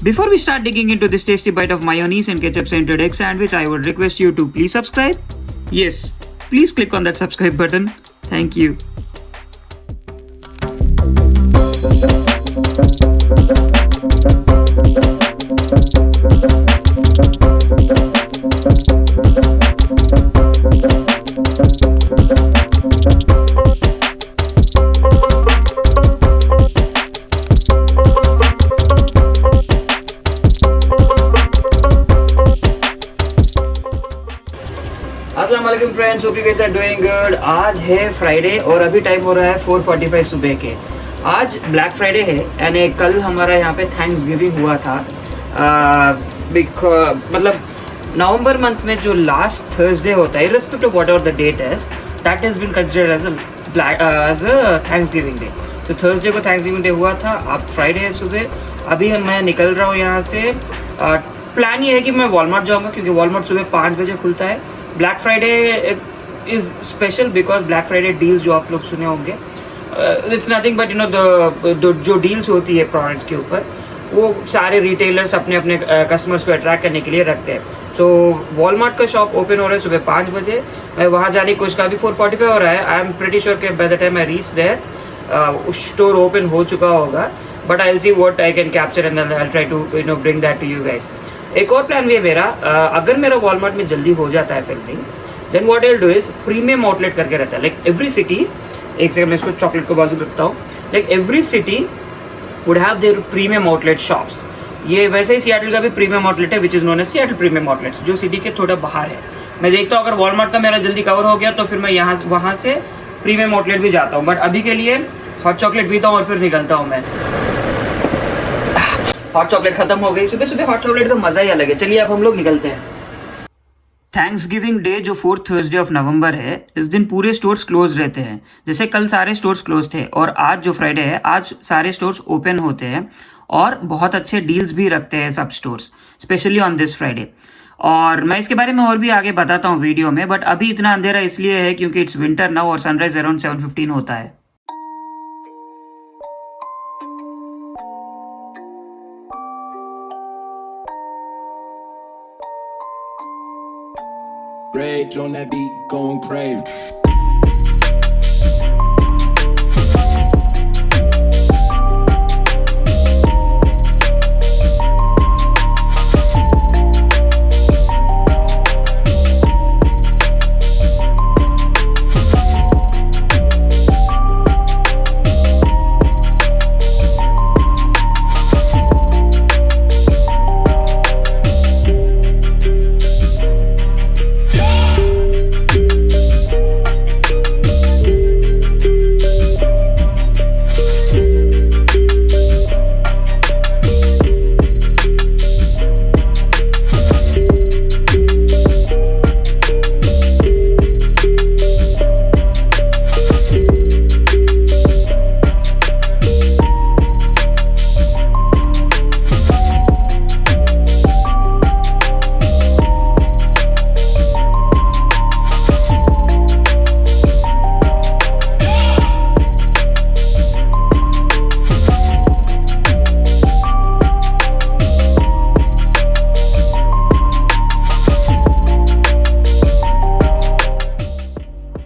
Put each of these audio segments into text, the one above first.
Before we start digging into this tasty bite of mayonnaise and ketchup scented egg sandwich, I would request you to please subscribe. Yes, please click on that subscribe button. Thank you. अस्सलाम वालेकुम friends, hope you guys are doing good. आज है Friday और अभी time हो रहा है 4:45 सुबह के। आज ब्लैक फ्राइडे है यानी कल हमारा यहाँ पे थैंक्स गिविंग हुआ था। मतलब नवंबर मंथ में जो लास्ट थर्सडे होता है, irrespective of whatever the date is, that has been considered as a Thanksgiving day. तो थर्सडे को थैंक्स गिविंग डे हुआ था। अब फ्राइडे है सुबह। अभी मैं निकल रहा हूँ यहाँ से। प्लान ये है कि मैं वॉलमार्ट जाऊँगा क्योंकि वॉलमार्ट सुबह 5 बजे खुलता है। Black Friday is special because black Friday deals जो आप लोग सुने होंगे, इट्स नथिंग बट जो डील्स होती है प्रोडक्ट्स के ऊपर, वो सारे रिटेलर्स अपने अपने कस्टमर्स को अट्रैक्ट करने के लिए रखते हैं। सो वॉलमार्ट का शॉप ओपन हो रहा है सुबह 5 बजे। मैं वहाँ जाने की कोशिश का, अभी 4:45 हो रहा है। आई एम प्रीटी श्योर कि by the time I reach there store open हो चुका होगा, but I will see what I can capture and I try to bring that to you guys. एक और प्लान भी है मेरा, अगर मेरा वॉलमार्ट में जल्दी हो जाता है filming, then what I will do is premium outlet करके रहता है। लाइक एवरी सिटी, एक सेकंड मैं इसको चॉकलेट को बाजू रखता हूँ। Like every city would have their premium outlet shops. ये वैसे ही सियाटल का भी प्रीमियम आउटलेट है which is known as Seattle premium outlets, जो सिटी के थोड़ा बाहर है। मैं देखता हूँ अगर वॉलमार्ट का मेरा जल्दी कवर हो गया तो फिर मैं यहाँ वहाँ से प्रीमियम आउटलेट भी जाता हूँ, बट अभी के लिए हॉट चॉकलेट पीता हूँ और फिर निकलता हूँ मैं। हॉट चॉकलेट खत्म हो गई। सुबह सुबह हॉट चॉकलेट का मजा ही अलग है। चलिए अब हम लोग निकलते हैं। थैंक्स गिविंग डे जो 4th थर्सडे ऑफ नवंबर है, इस दिन पूरे स्टोर्स क्लोज रहते हैं। जैसे कल सारे स्टोर्स क्लोज थे और आज जो फ्राइडे है, आज सारे स्टोर्स ओपन होते हैं और बहुत अच्छे डील्स भी रखते हैं सब stores, specially on this Friday. और मैं इसके बारे में और भी आगे बताता हूँ वीडियो में, बट अभी इतना अंधेरा इसलिए है क्योंकि इट्स विंटर नाउ और सनराइज अराउंड 7:15 होता है। Rage on that beat, going crazy.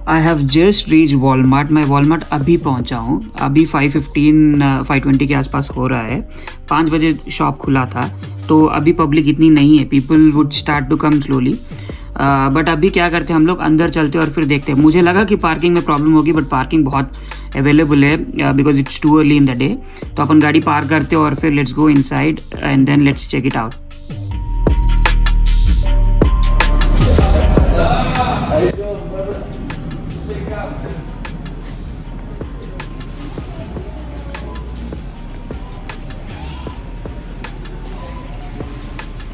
I have just reach Walmart. मैं वॉलमार्ट अभी पहुंचा हूँ। अभी 5:20 के आसपास हो रहा है। 5 बजे शॉप खुला था तो अभी पब्लिक इतनी नहीं है। People would start to come slowly, but अभी क्या करते हैं हम लोग, अंदर चलते और फिर देखते हैं। मुझे लगा कि पार्किंग में प्रॉब्लम होगी, बट पार्किंग बहुत अवेलेबल है because it's too early in the day. तो अपन गाड़ी पार्क करते और फिर let's go inside and then let's check it out.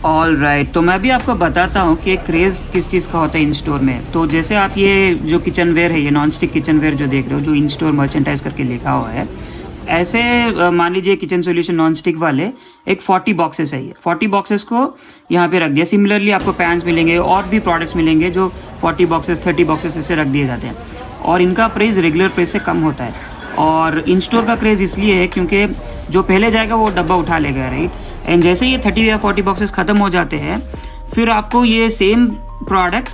All right, तो मैं भी आपको बताता हूँ कि क्रेज़ किस चीज़ का होता है इन स्टोर में। तो जैसे आप ये जो किचन वेयर है, ये नॉन स्टिक किचन वेयर जो देख रहे हो, जो इन स्टोर मर्चेंटाइज करके लिखा हुआ है, ऐसे मान लीजिए किचन सॉल्यूशन नॉन स्टिक वाले एक 40 बॉक्सेस है। ये 40 बॉक्सेस को यहाँ पे रख दिया। सिमिलरली आपको पैन्स मिलेंगे और भी प्रोडक्ट्स मिलेंगे जो 40 बॉक्सेस 30 बॉक्सेस ऐसे रख दिए जाते हैं, और इनका प्राइस रेगुलर प्राइस से कम होता है। और इन स्टोर का क्रेज़ इसलिए है क्योंकि जो पहले जाएगा वो डब्बा उठा लेगा, राइट। एंड जैसे ये 30 या 40 बॉक्सेस ख़त्म हो जाते हैं फिर आपको ये सेम प्रोडक्ट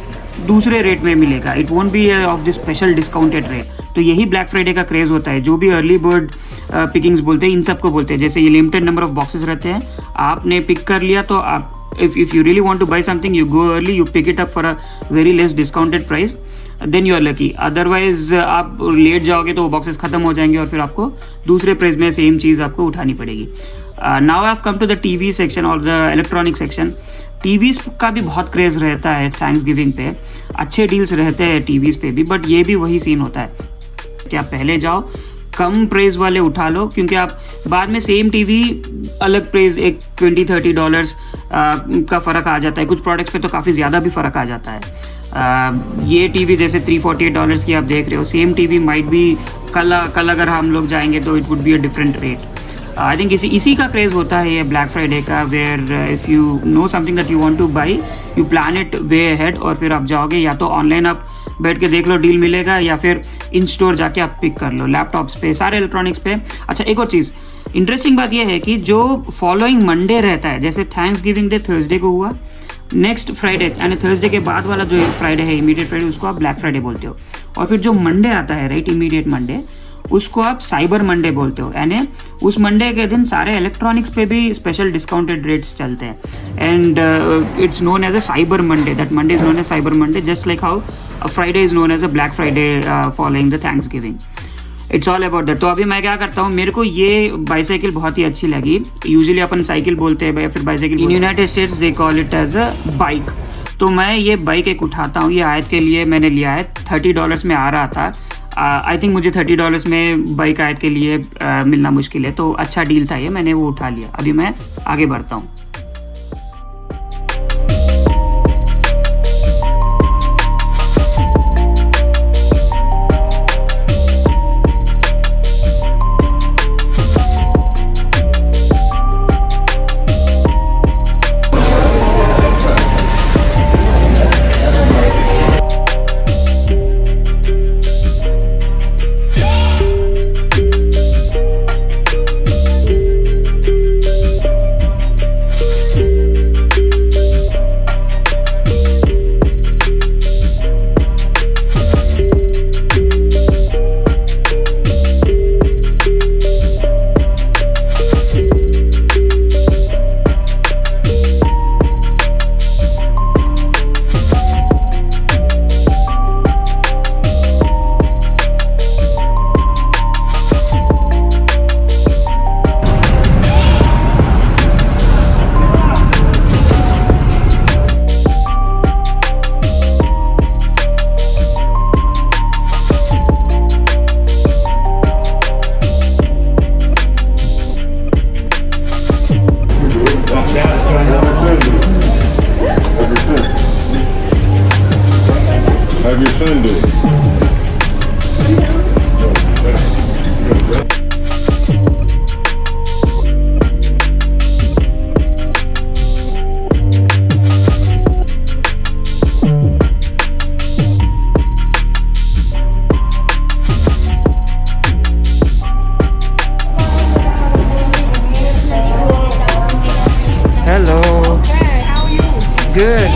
दूसरे रेट में मिलेगा. It won't be of this special discounted rate. तो यही ब्लैक फ्राइडे का क्रेज़ होता है. जो भी अर्ली बर्ड पिकिंग्स बोलते हैं इन सबको बोलते हैं. जैसे ये लिमिटेड नंबर ऑफ बॉक्सेस रहते हैं, आपने पिक कर लिया तो आप if you really want to buy something, you go early, you pick it up for a very less discounted price, then you are lucky. Otherwise आप लेट जाओगे तो वो बॉक्सेस खत्म हो जाएंगे और फिर आपको दूसरे प्राइस में सेम चीज़ आपको उठानी पड़ेगी. Now I have come to the TV section और द इलेक्ट्रॉनिक सेक्शन. टीवीज़ का भी बहुत क्रेज़ रहता है थैंक्स गिविंग पे. अच्छे डील्स रहते हैं टीवीज़ पे भी, बट ये भी वही सीन होता है कि आप पहले जाओ, कम प्राइस वाले उठा लो, क्योंकि आप बाद में सेम टीवी अलग प्राइस एक $20-30 का फ़र्क आ जाता है. कुछ प्रोडक्ट्स पे तो काफ़ी ज़्यादा भी फ़र्क आ जाता है. ये टीवी जैसे $348 की आप देख रहे हो, सेम टीवी माइट बी कल अगर हम लोग जाएंगे तो it would be a different rate. I think इसी का क्रेज़ होता है ये ब्लैक फ्राइडे का, where if you know something that you want to buy, you plan it way ahead और फिर आप जाओगे. या तो ऑनलाइन आप बैठ के देख लो डील मिलेगा, या फिर इन स्टोर जाके आप पिक कर लो. लैपटॉप्स पे, सारे इलेक्ट्रॉनिक्स पे. अच्छा, एक और चीज़ इंटरेस्टिंग बात यह है कि जो फॉलोइंग मंडे रहता है, जैसे थैंक्स गिविंग डे थर्सडे को हुआ, नेक्स्ट फ्राइडे यानी थर्सडे के बाद वाला जो फ्राइडे है, इमीडिएट फ्राइडे, उसको आप ब्लैक फ्राइडे बोलते हो. और फिर जो मंडे आता है, राइट, इमीडिएट मंडे, उसको आप साइबर मंडे बोलते हो. यानी उस मंडे के दिन सारे इलेक्ट्रॉनिक्स पे भी स्पेशल डिस्काउंटेड रेट्स चलते हैं. And it's known as a Cyber Monday. That Monday is known as Cyber Monday, just like how Friday is known as a Black Friday following the Thanksgiving. It's all about that. तो अभी मैं क्या करता हूँ, मेरे को ये bicycle बहुत ही अच्छी लगी. यूजुअली अपन साइकिल बोलते हैं या फिर bicycle. In United States they call it as a bike. तो मैं ये बाइक एक उठाता हूँ. ये आयत के लिए मैंने लिया है. $30 में आ रहा था. आई थिंक मुझे $30 में बाइक आयत के लिए मिलना मुश्किल है, तो अच्छा डील था ये, मैंने वो उठा लिया. अभी मैं आगे बढ़ता हूँ. Have your son do it. Hello. Hey, how are you? Good.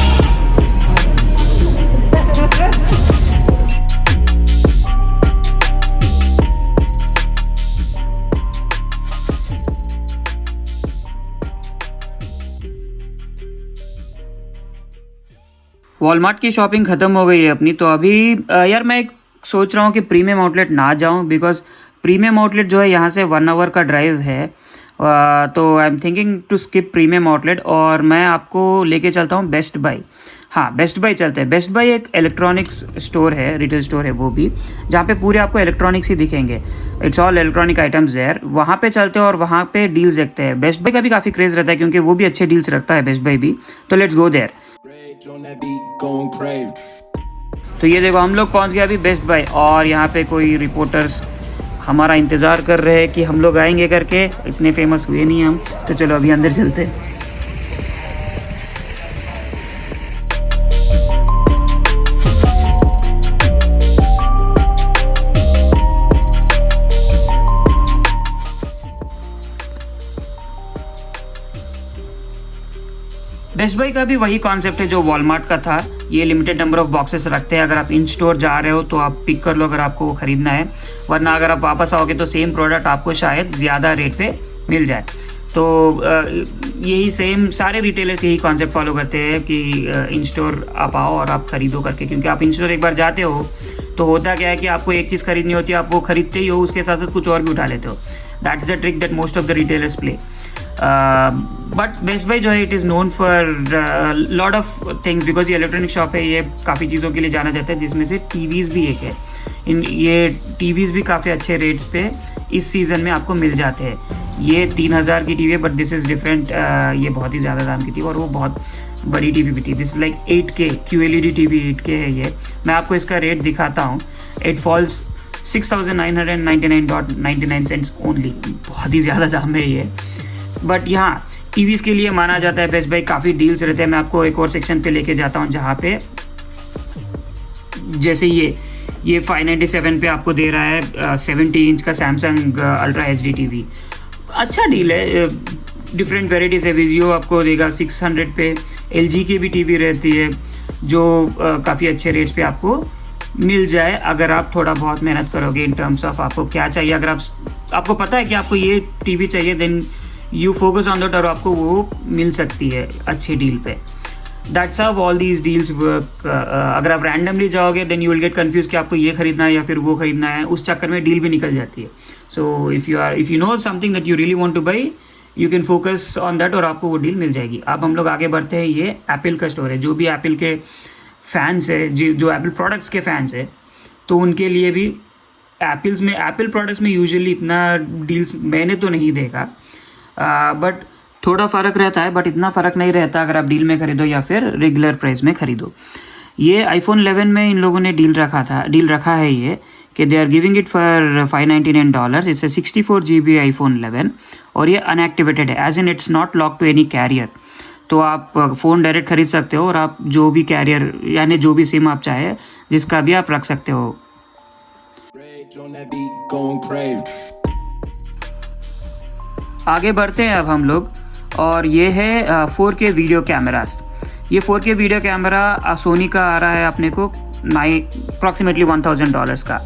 Walmart की शॉपिंग ख़त्म हो गई है अपनी. तो अभी यार मैं एक सोच रहा हूँ कि प्रीमियम आउटलेट ना जाऊँ, बिकॉज प्रीमियम आउटलेट जो है यहाँ से 1 आवर का ड्राइव है. तो I am thinking to skip premium outlet और मैं आपको लेके चलता हूँ बेस्ट बाय. हाँ, बेस्ट बाय चलते हैं. बेस्ट बाय एक इलेक्ट्रॉनिक्स स्टोर है, रिटेल स्टोर है वो भी, जहाँ पे पूरे आपको इलेक्ट्रॉनिक्स ही दिखेंगे. It's all electronic items there. वहाँ पे चलते हैं और वहाँ पे डील्स देखते हैं. बेस्ट बाय का भी काफ़ी क्रेज़ रहता है क्योंकि वो भी अच्छे डील्स रखता है बेस्ट बाय भी. तो let's go there. Rage on that beat, going crazy. तो ये देखो हम लोग पहुँच गए अभी बेस्ट बाय, और यहाँ पे कोई रिपोर्टर्स हमारा इंतज़ार कर रहे हैं कि हम लोग आएंगे करके. इतने फेमस हुए नहीं हम, तो चलो अभी अंदर चलते हैं. बेस्ट बाय का भी वही कॉन्सेप्ट है जो वॉलमार्ट का था। ये लिमिटेड नंबर ऑफ बॉक्सेस रखते हैं। अगर आप इन स्टोर जा रहे हो तो आप पिक कर लो अगर आपको वो खरीदना है, वरना अगर आप वापस आओगे तो सेम प्रोडक्ट आपको शायद ज़्यादा रेट पे मिल जाए। तो यही सेम सारे रिटेलर्स यही कॉन्सेप्ट फॉलो करते हैं कि इन स्टोर आप आओ और आप खरीदो करके, क्योंकि आप इन स्टोर एक बार जाते हो तो होता क्या है कि आपको एक चीज़ खरीदनी होती है, आप वो खरीदते ही हो, उसके साथ साथ कुछ और भी उठा लेते हो। That is the trick that most of the retailers play. But Best Buy जो है it is known for lot of things, because ये इलेक्ट्रॉनिक शॉप है, ये काफ़ी चीज़ों के लिए जाना जाता है, जिसमें से टीवीज़ भी एक है। ये टीवीज़ भी काफ़ी अच्छे रेट्स पे इस सीज़न में आपको मिल जाते हैं। ये 3000 की टीवी है, बट दिस इज़ डिफरेंट। ये बहुत ही ज़्यादा दाम की थी और वो बहुत बड़ी टीवी भी थी। This is like 8K QLED TV 8K है ये। मैं आपको इसका रेट दिखाता हूँ। It falls 6999.99 only. बहुत ही ज़्यादा दाम है ये। बट यहाँ टीवीज़ के लिए माना जाता है बेस्ट बाय, काफ़ी डील्स रहते हैं। मैं आपको एक और सेक्शन पे लेके जाता हूँ जहाँ पे जैसे ये 597 पे आपको दे रहा है 70 इंच का सैमसंग अल्ट्रा HD टीवी। अच्छा डील है। डिफरेंट वेराइटीज़ है। विजियो आपको देगा 600 पे। LG की भी टीवी रहती है जो काफ़ी अच्छे रेट्स पे आपको मिल जाए अगर आप थोड़ा बहुत मेहनत करोगे इन टर्म्स ऑफ आपको क्या चाहिए। अगर आपको पता है कि आपको ये टीवी चाहिए, then you focus on that और आपको वो मिल सकती है अच्छी डील पे। That's how all these deals work. अगर आप रैंडमली जाओगे then you will get confuse कि आपको ये खरीदना है या फिर वो खरीदना है। उस चक्कर में डील भी निकल जाती है। So if you know something that you really want to buy, you can focus on that और आपको वो डील मिल जाएगी। अब हम लोग आगे बढ़ते हैं। ये एप्पल का स्टोर है। जो भी एप्पल के फैंस है, जो एप्पल प्रोडक्ट्स के फैंस है, तो उनके लिए भी एप्पल प्रोडक्ट्स में यूजुअली इतना डील्स मैंने तो नहीं देखा, बट थोड़ा फ़र्क रहता है, बट इतना फ़र्क नहीं रहता अगर आप डील में खरीदो या फिर रेगुलर प्राइस में खरीदो। ये iPhone 11 में इन लोगों ने डील रखा है ये कि they are giving it for $599। It's 64 GB iPhone 11 और ये अनएक्टिवेटेड है, as in it's not lock to any carrier. तो आप फ़ोन डायरेक्ट खरीद सकते हो और आप जो भी कैरियर यानी जो भी सिम आप चाहे जिसका भी आप रख सकते हो। आगे बढ़ते हैं अब हम लोग, और ये है 4K वीडियो कैमरास। ये 4K वीडियो कैमरा सोनी का आ रहा है अपने को अप्रॉक्सीमेटली $1000 का।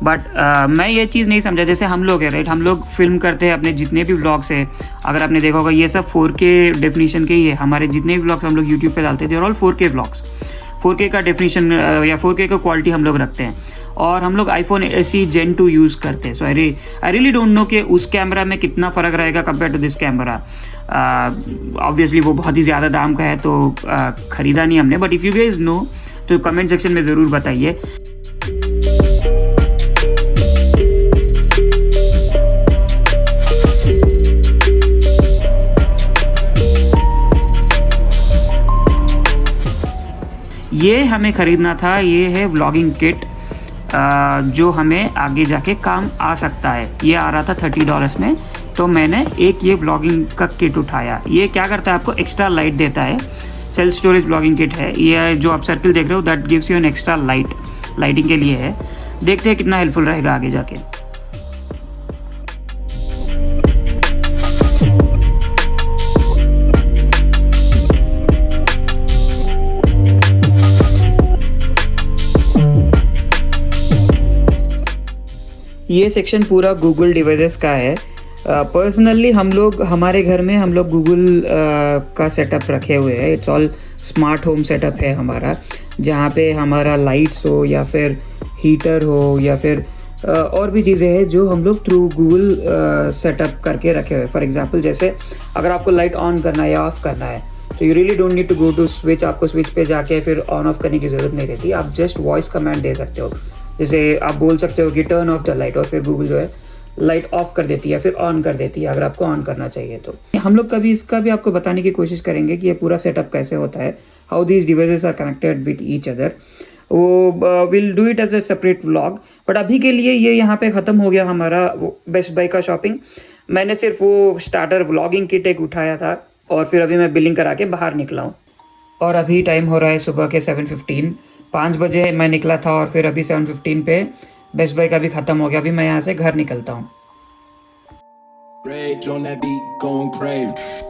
बट मैं ये चीज़ नहीं समझा, जैसे हम लोग है राइट, हम लोग फिल्म करते हैं अपने जितने भी व्लॉग्स है, अगर आपने देखा होगा ये सब 4K डेफिनेशन के ही है। हमारे जितने भी व्लॉग्स हम लोग यूट्यूब पे डालते थे और ऑल 4K व्लॉग्स, 4K का डेफिनेशन या 4K का क्वालिटी हम लोग रखते हैं। और हम लोग iPhone SE Gen 2 यूज़ करते हैं। So I really don't know कि उस कैमरा में कितना फ़र्क रहेगा compare to this camera. Obviously वो बहुत ही ज़्यादा दाम का है तो ख़रीदा नहीं हमने, but if you guys know तो कमेंट सेक्शन में ज़रूर बताइए। ये हमें ख़रीदना था। ये है व्लॉगिंग किट जो हमें आगे जाके काम आ सकता है। ये आ रहा था $30 में, तो मैंने एक ये व्लॉगिंग का किट उठाया। ये क्या करता है, आपको एक्स्ट्रा लाइट देता है। सेल्फ स्टोरेज व्लॉगिंग किट है ये, जो आप सर्कल देख रहे हो that gives you an extra lighting के लिए है। देखते हैं कितना हेल्पफुल रहेगा आगे जाके। ये सेक्शन पूरा गूगल डिवाइसेस का है। पर्सनली हमारे घर में हम लोग गूगल का सेटअप रखे हुए हैं। It's all smart home setup है हमारा, जहाँ पे हमारा लाइट्स हो या फिर हीटर हो या फिर और भी चीज़ें हैं जो हम लोग थ्रू गूगल सेटअप करके रखे हुए। फॉर एग्जांपल जैसे अगर आपको लाइट ऑन करना है या ऑफ़ करना है तो you really don't need to go to switch. आपको स्विच पे जाके फिर ऑन ऑफ करने की ज़रूरत नहीं रहती। आप जस्ट वॉइस कमांड दे सकते हो। जैसे आप बोल सकते हो कि टर्न ऑफ द लाइट, और फिर गूगल जो है लाइट ऑफ कर देती है या फिर ऑन कर देती है अगर आपको ऑन करना चाहिए तो। हम लोग कभी इसका भी आपको बताने की कोशिश करेंगे कि ये पूरा सेटअप कैसे होता है, how these devices are connected with each other. वो will do it as a separate vlog. But अभी के लिए ये यहाँ पे ख़त्म हो गया हमारा बेस्ट बाय का शॉपिंग। मैंने सिर्फ वो स्टार्टर व्लॉगिंग किट एक उठाया था और फिर अभी मैं बिलिंग करा के बाहर निकला हूँ। और अभी टाइम हो रहा है सुबह के 7:15। 5 बजे मैं निकला था और फिर अभी 7:15 पे बेस्ट बाय का भी ख़त्म हो गया। अभी मैं यहाँ से घर निकलता हूँ। Rage on that beat, going crazy.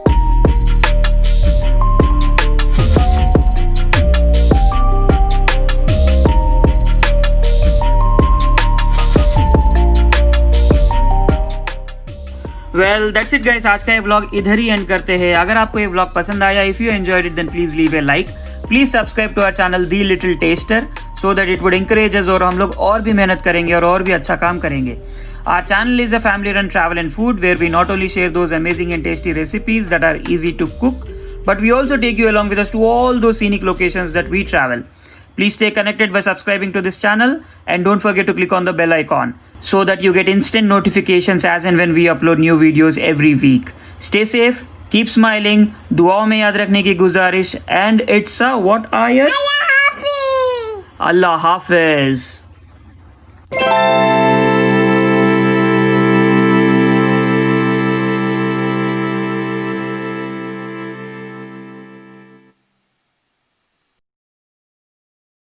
Well that's it guys, आज का ये व्लॉग इधर ही एंड करते हैं। अगर आपको ये व्लॉग पसंद आया, if you enjoyed it then please leave a like, please subscribe to our channel The Little Tester so that it would encourage us और हम लोग और भी मेहनत करेंगे और भी अच्छा काम करेंगे। Our channel is a family run travel and food where we not only share those amazing and tasty recipes that are easy to cook, but we also take you along with us to all those scenic locations that we travel. Please stay connected by subscribing to this channel and don't forget to click on the bell icon so that you get instant notifications as and when we upload new videos every week. Stay safe, keep smiling, दुआओं में याद रखने की गुजारिश, and it's a what ayat? Allah Hafiz.